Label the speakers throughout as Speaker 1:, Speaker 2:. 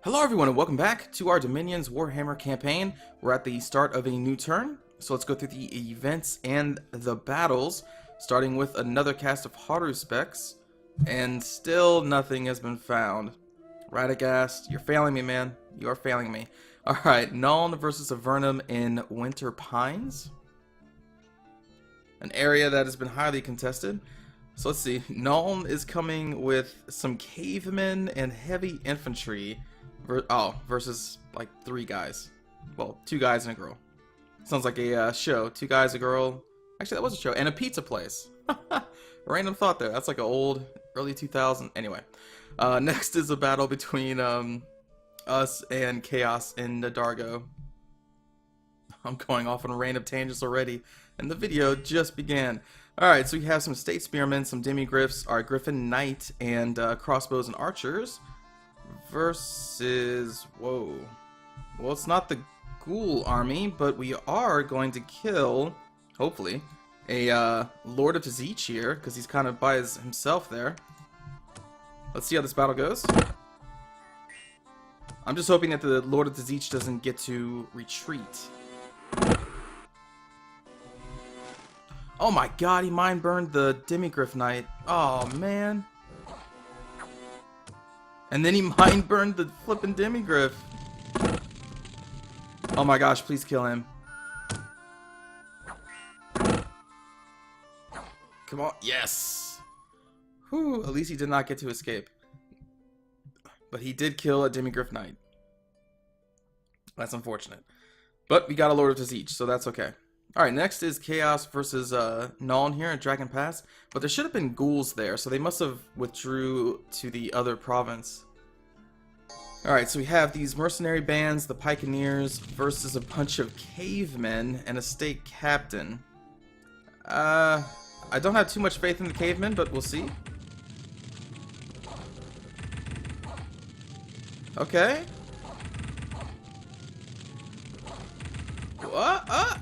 Speaker 1: Hello everyone and welcome back to our Dominions Warhammer campaign. We're at the start of a new turn, so let's go through the events and the battles, starting with another cast of Haru specs, and still nothing has been found. Radagast, you're failing me, man. You are failing me. Alright, Nolan versus Avernum in Winter Pines. An area that has been highly contested. So let's see, Nolan is coming with some cavemen and heavy infantry. Versus like 3 guys. Well, 2 guys and a girl. Sounds like a show. 2 guys, a girl. Actually, that was a show. And a pizza place. Random thought there. That's like an old, early 2000. Anyway. Next is a battle between us and Chaos in the Dargo. I'm going off on random tangents already. And the video just began. Alright, so we have some State Spearmen, some Demigriffs, our Griffin Knight, and crossbows and archers. Versus, whoa, well, it's not the Ghoul army, but we are going to kill, hopefully, a Lord of Tzeentch here, because he's kind of by himself there. Let's see how this battle goes. I'm just hoping that the Lord of Tzeentch doesn't get to retreat. Oh my god, he mind burned the Demigriff Knight. Oh man. And then he mind burned the flippin' Demigriff. Oh my gosh, please kill him. Come on, yes! Whew, at least he did not get to escape. But he did kill a Demigriff Knight. That's unfortunate. But we got a Lord of Tzeentch, so that's okay. Alright, next is Chaos versus Nolan here at Dragon Pass. But there should have been ghouls there, so they must have withdrew to the other province. Alright, so we have these mercenary bands, the Pikeneers, versus a bunch of cavemen and a state captain. I don't have too much faith in the cavemen, but we'll see. Okay. What?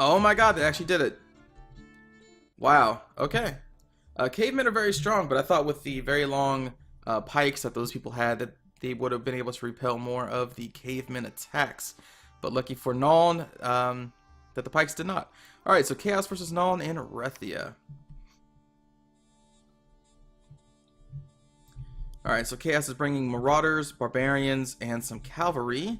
Speaker 1: Oh my god, they actually did it. Wow, okay. Cavemen are very strong, but I thought with the very long pikes that those people had, that they would have been able to repel more of the cavemen attacks. But lucky for Nolan, that the pikes did not. Alright, so Chaos versus Nolan and Rethea. Alright, so Chaos is bringing Marauders, Barbarians, and some Cavalry.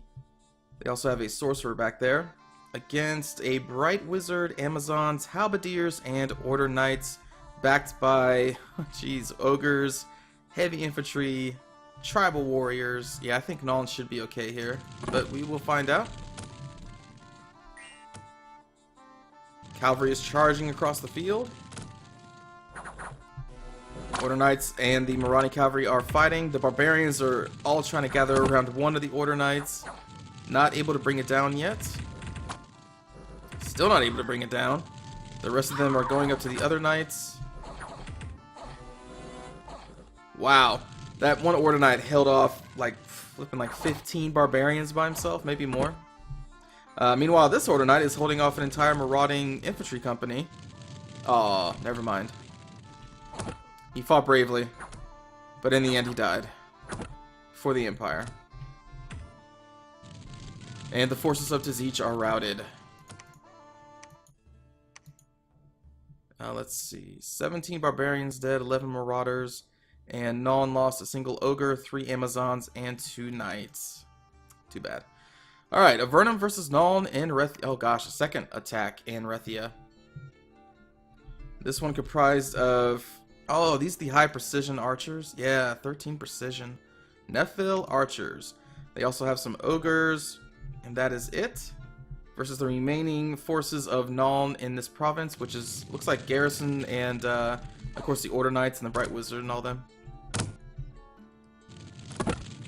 Speaker 1: They also have a Sorcerer back there. Against a Bright Wizard, Amazons, Halberdiers, and Order Knights, backed by, geez, Ogres, Heavy Infantry, Tribal Warriors. Yeah, I think Nolan should be okay here, but we will find out. Cavalry is charging across the field. Order Knights and the Marauding Cavalry are fighting. The Barbarians are all trying to gather around one of the Order Knights. Not able to bring it down yet. Still not able to bring it down. The rest of them are going up to the other knights. Wow. That one Order Knight held off like flipping like 15 barbarians by himself, maybe more. Meanwhile, this Order Knight is holding off an entire marauding infantry company. Aw, never mind. He fought bravely, but in the end he died. For the Empire. And the forces of Tzeentch are routed. Let's see. 17 barbarians dead, 11 marauders, and Nolan lost a single ogre, 3 Amazons, and 2 knights. Too bad. Alright, Avernum versus Nolan and Rethea. Oh gosh, a second attack in Rethea. This one comprised of... Oh, these are the high precision archers? Yeah, 13 precision. Nephil archers. They also have some ogres, and that is it. Versus the remaining forces of Nolan in this province, which is looks like Garrison and of course the Order Knights and the Bright Wizard and all them.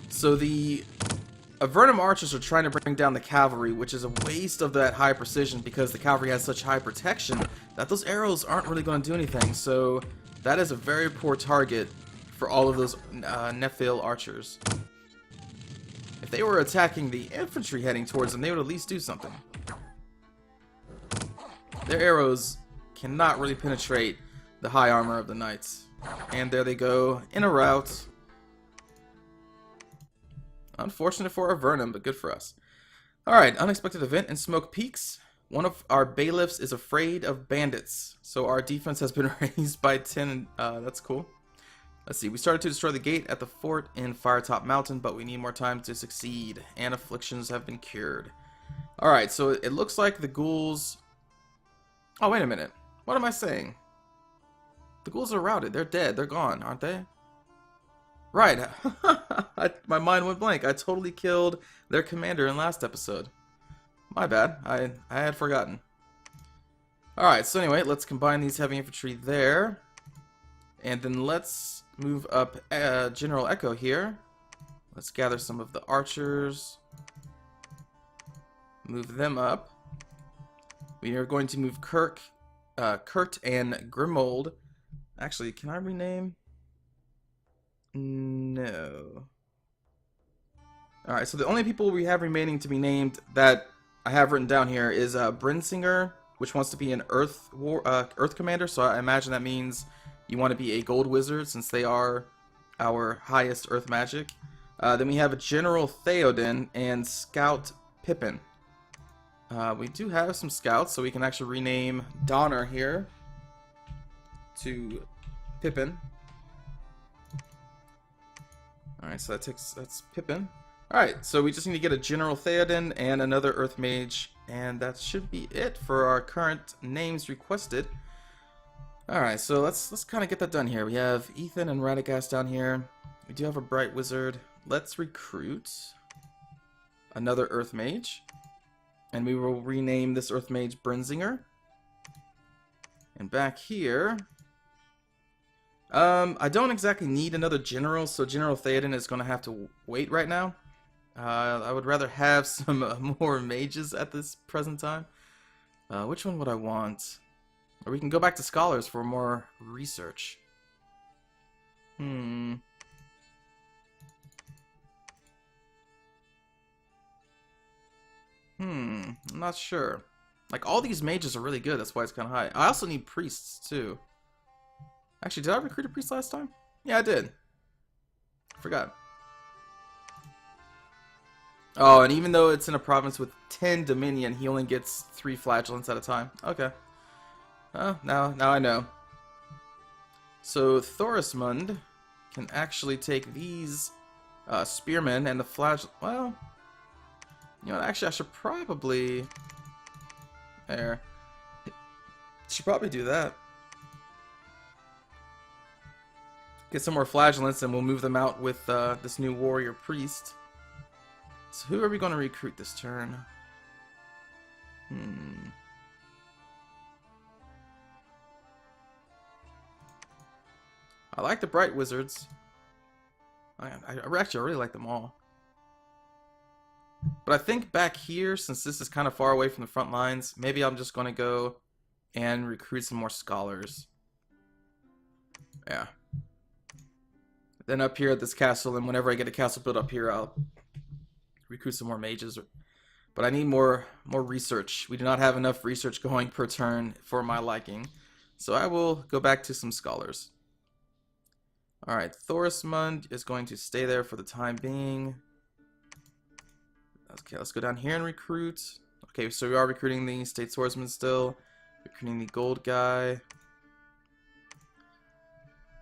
Speaker 1: So the Avernum archers are trying to bring down the cavalry, which is a waste of that high precision because the cavalry has such high protection that those arrows aren't really going to do anything. So that is a very poor target for all of those Nephil archers. If they were attacking the infantry heading towards them, they would at least do something. Their arrows cannot really penetrate the high armor of the knights. And there they go, in a rout. Unfortunate for Avernum, but good for us. Alright, unexpected event in Smoke Peaks. One of our bailiffs is afraid of bandits, so our defense has been raised by 10. That's cool. Let's see, we started to destroy the gate at the fort in Firetop Mountain, but we need more time to succeed, and afflictions have been cured. Alright, so it looks like the ghouls... Oh, wait a minute. What am I saying? The ghouls are routed. They're dead. They're gone, aren't they? Right. My mind went blank. I totally killed their commander in last episode. My bad. I had forgotten. Alright, so anyway, let's combine these heavy infantry there. And then let's move up General Echo here. Let's gather some of the archers. Move them up. We are going to move Kurt and Grimold. Actually, can I rename? No. Alright, so the only people we have remaining to be named that I have written down here is Brinsinger, which wants to be an Earth Commander, so I imagine that means you want to be a Gold Wizard, since they are our highest Earth magic. Then we have a General Theoden and Scout Pippin. We do have some scouts, so we can actually rename Donner here to Pippin. Alright, so that's Pippin. Alright, so we just need to get a General Theoden and another Earth Mage, and that should be it for our current names requested. Alright, so let's kind of get that done here. We have Ethan and Radagast down here. We do have a Bright Wizard. Let's recruit another Earth Mage. And we will rename this Earth Mage Brinsinger. And back here... I don't exactly need another General, so General Theoden is going to have to wait right now. I would rather have some more mages at this present time. Which one would I want? Or we can go back to Scholars for more research. I'm not sure. Like, all these mages are really good, that's why it's kind of high. I also need priests, too. Actually, did I recruit a priest last time? Yeah, I did. Forgot. Oh, and even though it's in a province with 10 Dominion, he only gets 3 flagellants at a time. Okay. Now I know. So, Thorismund can actually take these spearmen and the flagell... Well... You know what, actually, I should probably... There. Should probably do that. Get some more flagellants and we'll move them out with this new warrior priest. So who are we going to recruit this turn? I like the Bright Wizards. I really like them all. But I think back here, since this is kind of far away from the front lines, maybe I'm just going to go and recruit some more Scholars. Yeah. Then up here at this castle, and whenever I get a castle built up here, I'll recruit some more mages. But I need more research. We do not have enough research going per turn for my liking. So I will go back to some Scholars. Alright, Thorismund is going to stay there for the time being. Okay, let's go down here and recruit. Okay, so we are recruiting the State Swordsman still. Recruiting the gold guy.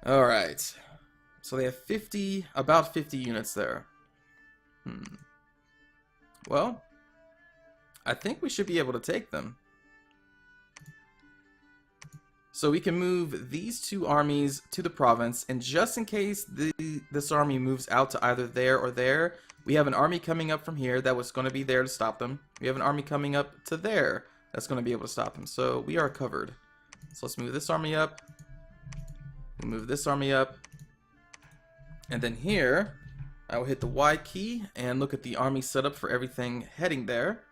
Speaker 1: Alright. So they have about 50 units there. Well, I think we should be able to take them. So we can move these 2 armies to the province, and just in case this army moves out to either there or there, we have an army coming up from here that was going to be there to stop them. We have an army coming up to there that's going to be able to stop them. So we are covered. So let's move this army up. Move this army up. And then here, I will hit the Y key and look at the army setup for everything heading there.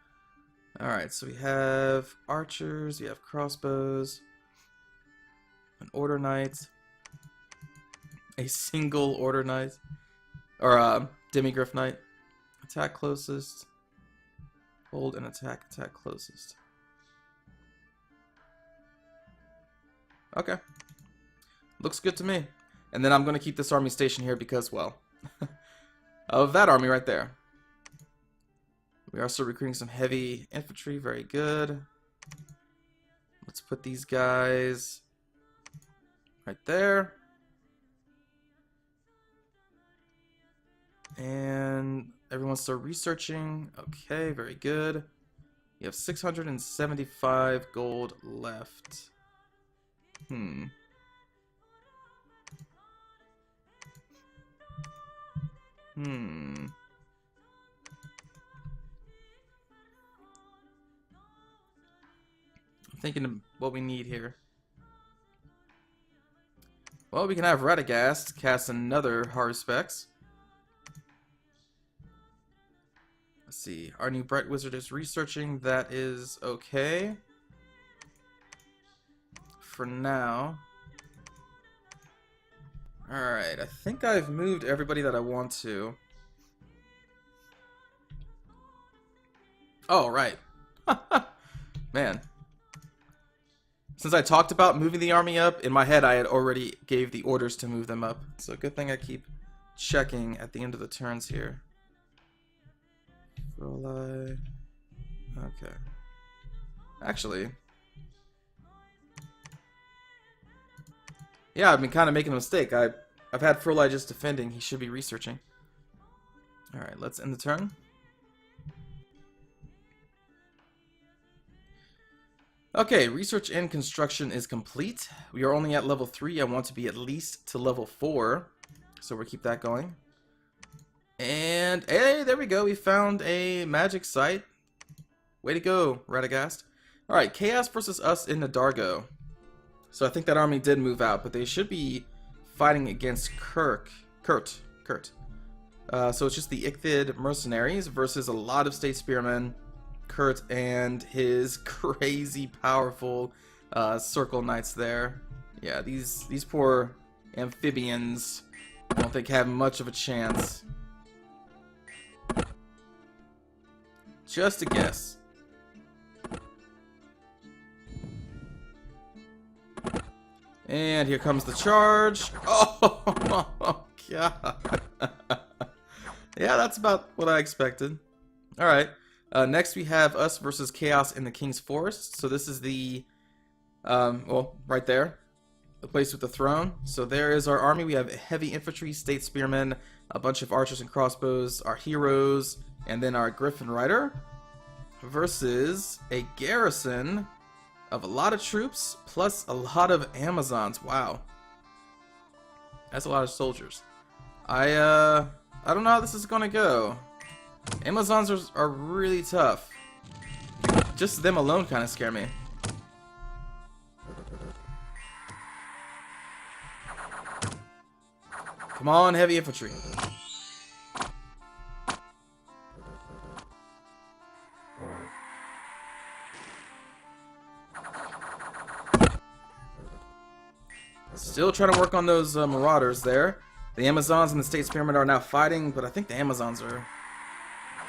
Speaker 1: Alright, so we have archers, we have crossbows, an order knight, a single order knight, or demigryph knight. Attack closest, hold and attack closest. Okay, looks good to me. And then I'm going to keep this army stationed here because, well, of that army right there. We are still recruiting some heavy infantry. Very good. Let's put these guys right there. And everyone's still researching. Okay, very good. You have 675 gold left. I'm thinking of what we need here. Well, we can have Rethea cast another Haruspex. Let's see. Our new Bright Wizard is researching. That is okay. For now. Alright, I think I've moved everybody that I want to. Oh, right. Man. Since I talked about moving the army up, in my head I had already gave the orders to move them up. So good thing I keep checking at the end of the turns here. Okay. Actually. Yeah, I've been kind of making a mistake. I've had Frolai just defending. He should be researching. Alright, let's end the turn. Okay, research and construction is complete. We are only at level 3. I want to be at least to level 4. So we'll keep that going. And, hey, there we go. We found a magic site. Way to go, Radagast. Alright, Chaos versus us in the Dargo. So I think that army did move out, but they should be fighting against Kurt. So it's just the Icthid mercenaries versus a lot of state spearmen, Kurt and his crazy powerful circle knights there. Yeah, these poor amphibians I don't think have much of a chance. Just a guess. And here comes the charge. Oh, God. Yeah, that's about what I expected. Alright. Next we have us versus Chaos in the King's Forest. So this is the, well, right there. The place with the throne. So there is our army. We have heavy infantry, state spearmen, a bunch of archers and crossbows, our heroes, and then our Griffin Rider. Versus a garrison of a lot of troops, plus a lot of Amazons. Wow. That's a lot of soldiers. I don't know how this is gonna go. Amazons are really tough. Just them alone kind of scare me. Come on, heavy infantry. Still trying to work on those marauders there. The Amazons and the State Spearmen are now fighting, but I think the Amazons are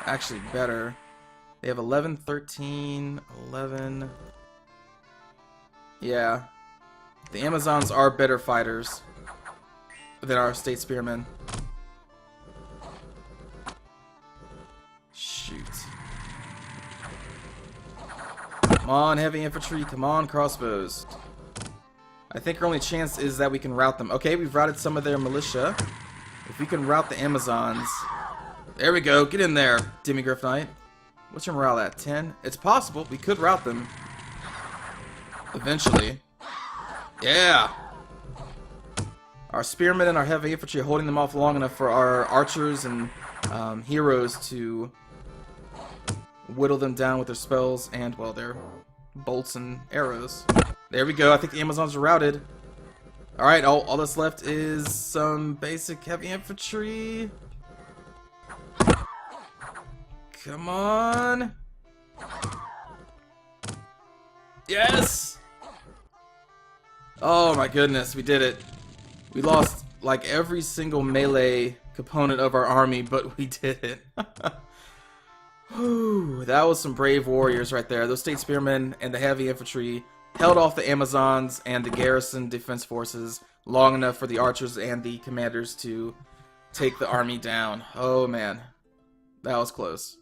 Speaker 1: actually better. They have 11, 13, 11. Yeah. The Amazons are better fighters than our State Spearmen. Shoot. Come on, heavy infantry. Come on, crossbows. I think our only chance is that we can rout them. Okay, we've routed some of their militia. If we can rout the Amazons. There we go. Get in there, Demigriff Knight. What's your morale at? 10? It's possible. We could rout them. Eventually. Yeah! Our spearmen and our heavy infantry are holding them off long enough for our archers and heroes to whittle them down with their spells and, well, their bolts and arrows. There we go. I think the Amazons are routed. Alright, all that's left is some basic heavy infantry. Come on. Yes! Oh my goodness, we did it. We lost like every single melee component of our army, but we did it. Whew, that was some brave warriors right there. Those state spearmen and the heavy infantry held off the Amazons and the garrison defense forces long enough for the archers and the commanders to take the army down. Oh man, that was close.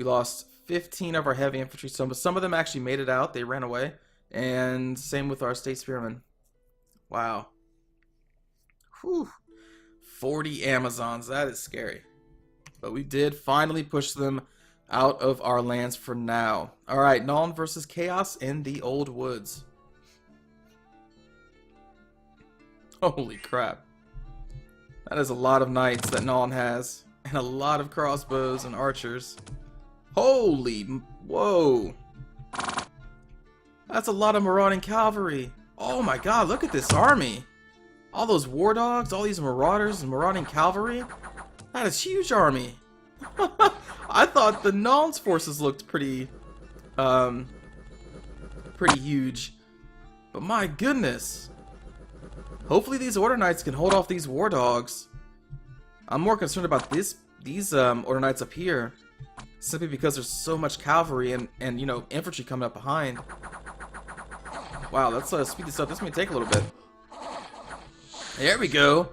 Speaker 1: We lost 15 of our heavy infantry. Some of them actually made it out. They ran away. And same with our state spearmen. Wow. Whew. 40 Amazons. That is scary. But we did finally push them out of our lands for now. Alright, Nolan versus Chaos in the Old Woods. Holy crap. That is a lot of knights that Nolan has. And a lot of crossbows and archers. Holy, whoa. That's a lot of marauding cavalry. Oh my god, look at this army. All those war dogs, all these marauders and marauding cavalry. That is a huge army. I thought the Nolan's forces looked pretty huge. But my goodness. Hopefully these Order Knights can hold off these war dogs. I'm more concerned about these Order Knights up here. Simply because there's so much cavalry and you know, infantry coming up behind. Wow, let's speed this up. This may take a little bit. There we go.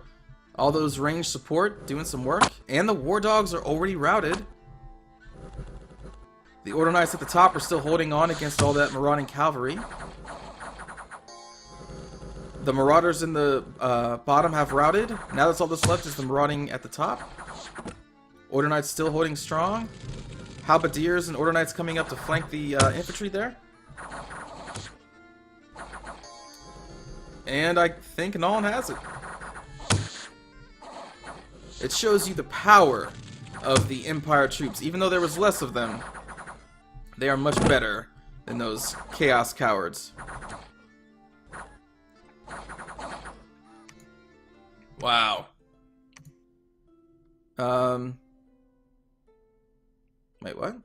Speaker 1: All those ranged support doing some work. And the war dogs are already routed. The Order Knights at the top are still holding on against all that marauding cavalry. The marauders in the bottom have routed. Now that's all that's left is the marauding at the top. Order Knights still holding strong. Halberdiers and Order Knights coming up to flank the infantry there. And I think Nolan has it. It shows you the power of the Empire troops. Even though there was less of them, they are much better than those Chaos cowards. Wow. Wait, what?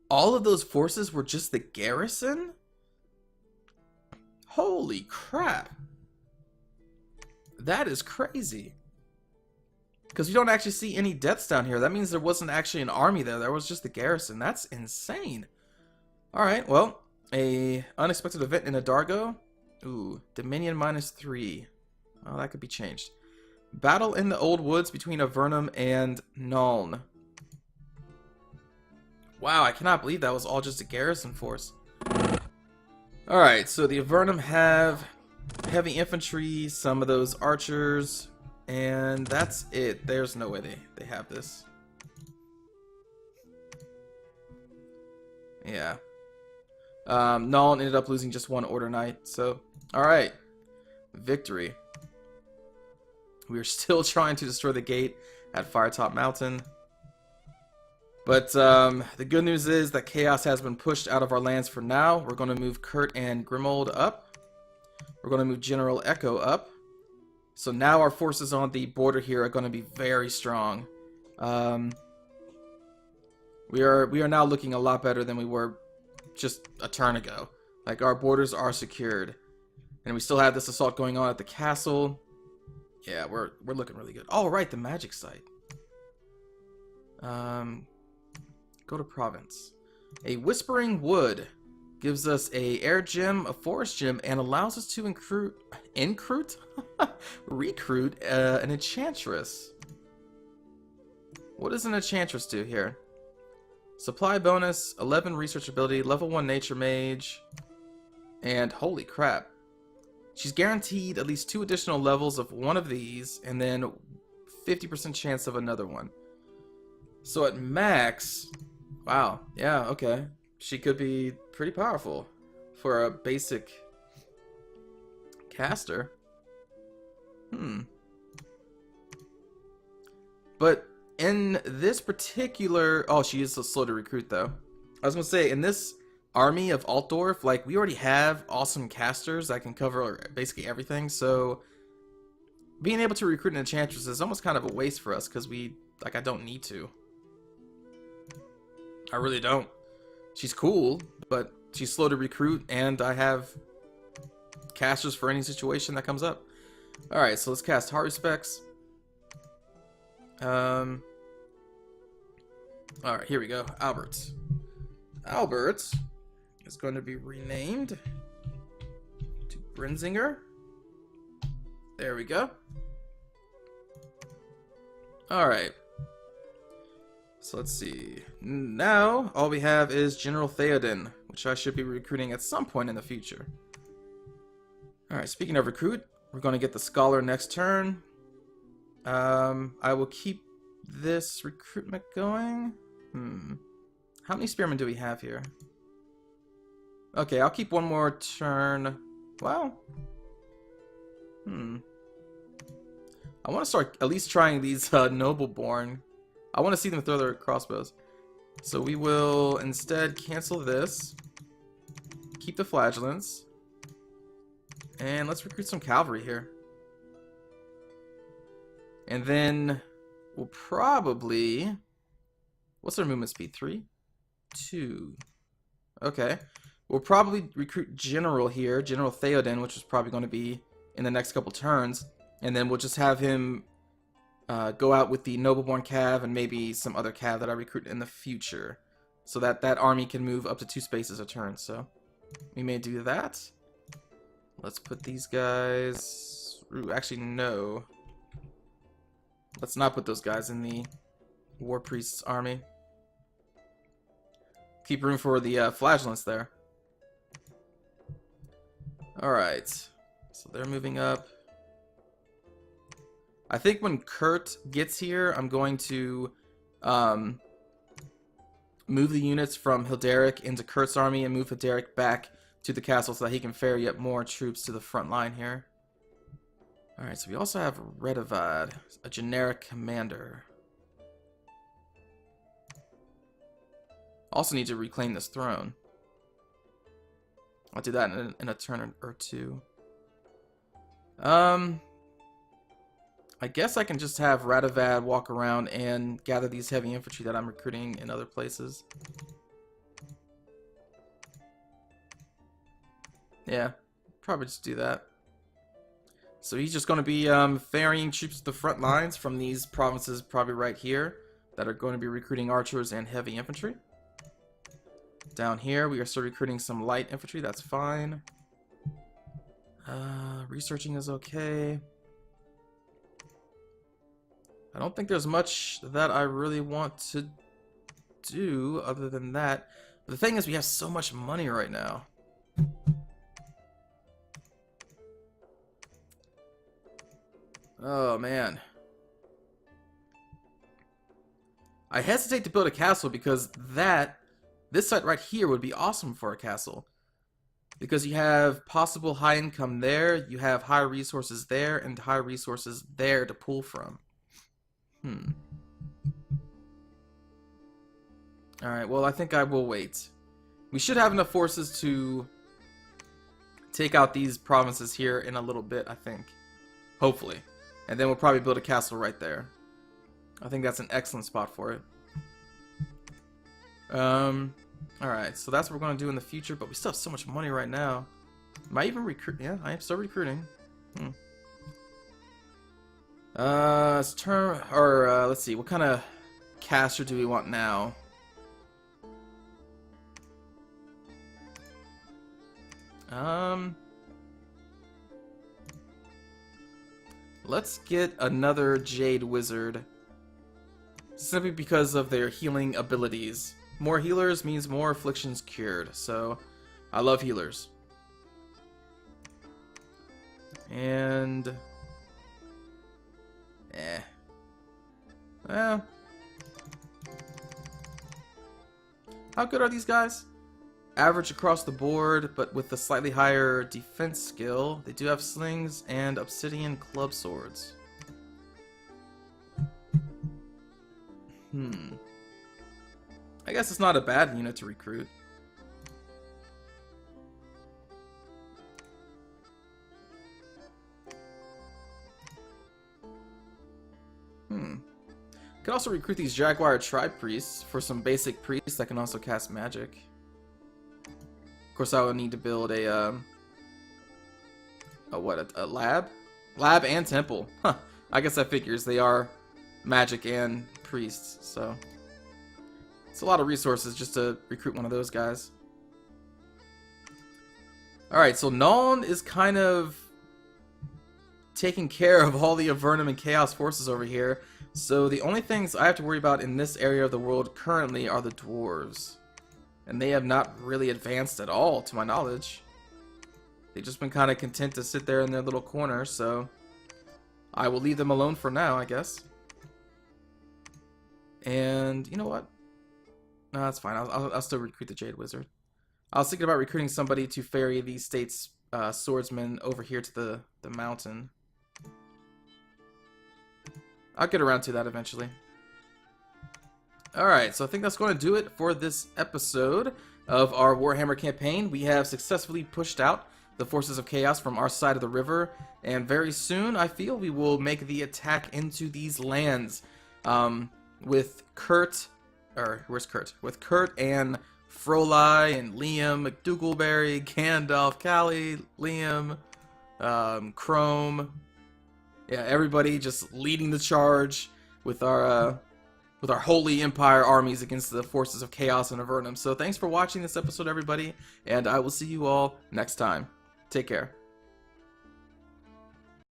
Speaker 1: All of those forces were just the garrison? Holy crap. That is crazy. Because you don't actually see any deaths down here. That means there wasn't actually an army there. There was just the garrison. That's insane. Alright, well, a unexpected event in a Dargo. Ooh, Dominion -3. Oh, that could be changed. Battle in the Old Woods between Avernum and Nolan. Wow, I cannot believe that was all just a garrison force. Alright, so the Avernum have heavy infantry, some of those archers, and that's it. There's no way they have this. Yeah. Nolan ended up losing just one Order Knight, so alright. Victory. We are still trying to destroy the gate at Firetop Mountain. But the good news is that Chaos has been pushed out of our lands for now. We're going to move Kurt and Grimold up. We're going to move General Echo up. So now our forces on the border here are going to be very strong. We are now looking a lot better than we were just a turn ago. Like, our borders are secured. And we still have this assault going on at the castle. Yeah, we're looking really good. Oh, right, the magic site. Go to province. A Whispering Wood gives us a air gem, a forest gem, and allows us to recruit an enchantress. What does an enchantress do here? Supply bonus, 11 research ability, level 1 nature mage, and holy crap. She's guaranteed at least 2 additional levels of one of these, and then 50% chance of another one. So at max, wow, yeah, okay. She could be pretty powerful for a basic caster. But in this particular... Oh, she is so slow to recruit, though. I was going to say, in this army of Altdorf, like, we already have awesome casters that can cover basically everything, so being able to recruit an enchantress is almost kind of a waste for us, because I don't need to. I really don't. She's cool, but she's slow to recruit, and I have casters for any situation that comes up. Alright, so let's cast Haru Specs. Alright, here we go. Albert. Albert is going to be renamed to Brenzinger. There we go. Alright. So let's see. Now, all we have is General Theoden, which I should be recruiting at some point in the future. Alright, speaking of recruit, we're going to get the Scholar next turn. I will keep this recruitment going. How many Spearmen do we have here? Okay, I'll keep one more turn. Well, I want to start at least trying these Nobleborn. I want to see them throw their crossbows. So we will instead cancel this. Keep the Flagellants. And let's recruit some cavalry here. And then we'll probably... What's our movement speed? 3? 2. Okay. We'll probably recruit General here. General Theoden, which is probably going to be in the next couple turns. And then we'll just have him go out with the Nobleborn Cav and maybe some other Cav that I recruit in the future. So that that army can move up to 2 spaces a turn. So we may do that. Let's put these guys... Ooh, actually, no. Let's not put those guys in the War Priest's army. Keep room for the Flagellants there. Alright. So they're moving up. I think when Kurt gets here, I'm going to move the units from Hilderic into Kurt's army and move Hilderic back to the castle so that he can ferry up more troops to the front line here. Alright, so we also have Rethea, a generic commander. Also need to reclaim this throne. I'll do that in a turn or two. I guess I can just have Rethea walk around and gather these heavy infantry that I'm recruiting in other places. Yeah, probably just do that. So he's just going to be ferrying troops to the front lines from these provinces probably right here that are going to be recruiting archers and heavy infantry. Down here we are still recruiting some light infantry, that's fine. Researching is okay. I don't think there's much that I really want to do other than that. But the thing is, we have so much money right now. Oh, man. I hesitate to build a castle because this site right here would be awesome for a castle. Because you have possible high income there, you have high resources there, and high resources there to pull from. Alright, well, I think I will wait. We should have enough forces to take out these provinces here in a little bit, I think. Hopefully. And then we'll probably build a castle right there. I think that's an excellent spot for it. Alright, so that's what we're going to do in the future, but we still have so much money right now. Am I even recruiting? Yeah, I am still recruiting. Let's see, what kind of caster do we want now? Let's get another Jade Wizard. Simply because of their healing abilities. More healers means more afflictions cured, so I love healers. And... Well... How good are these guys? Average across the board, but with a slightly higher defense skill. They do have slings and obsidian club swords. I guess it's not a bad unit to recruit. Could also recruit these Jaguar Tribe Priests for some basic priests that can also cast magic. Of course, I would need to build a lab? Lab and temple. Huh. I guess that figures. They are magic and priests, so... It's a lot of resources just to recruit one of those guys. Alright, so Nolan is kind of taking care of all the Avernum and Chaos forces over here. So the only things I have to worry about in this area of the world currently are the dwarves. And they have not really advanced at all, to my knowledge. They've just been kind of content to sit there in their little corner, so I will leave them alone for now, I guess. And you know what? No, that's fine. I'll still recruit the Jade Wizard. I was thinking about recruiting somebody to ferry the state's swordsman over here to the mountain. I'll get around to that eventually. Alright, so I think that's going to do it for this episode of our Warhammer campaign. We have successfully pushed out the forces of chaos from our side of the river, and very soon I feel we will make the attack into these lands with Kurt, or where's Kurt? With Kurt and Frolai and Liam, McDougallberry, Gandalf, Callie, Liam, Chrome. Yeah, everybody just leading the charge with our Holy Empire armies against the forces of chaos and Avernum. So thanks for watching this episode, everybody, and I will see you all next time. Take care.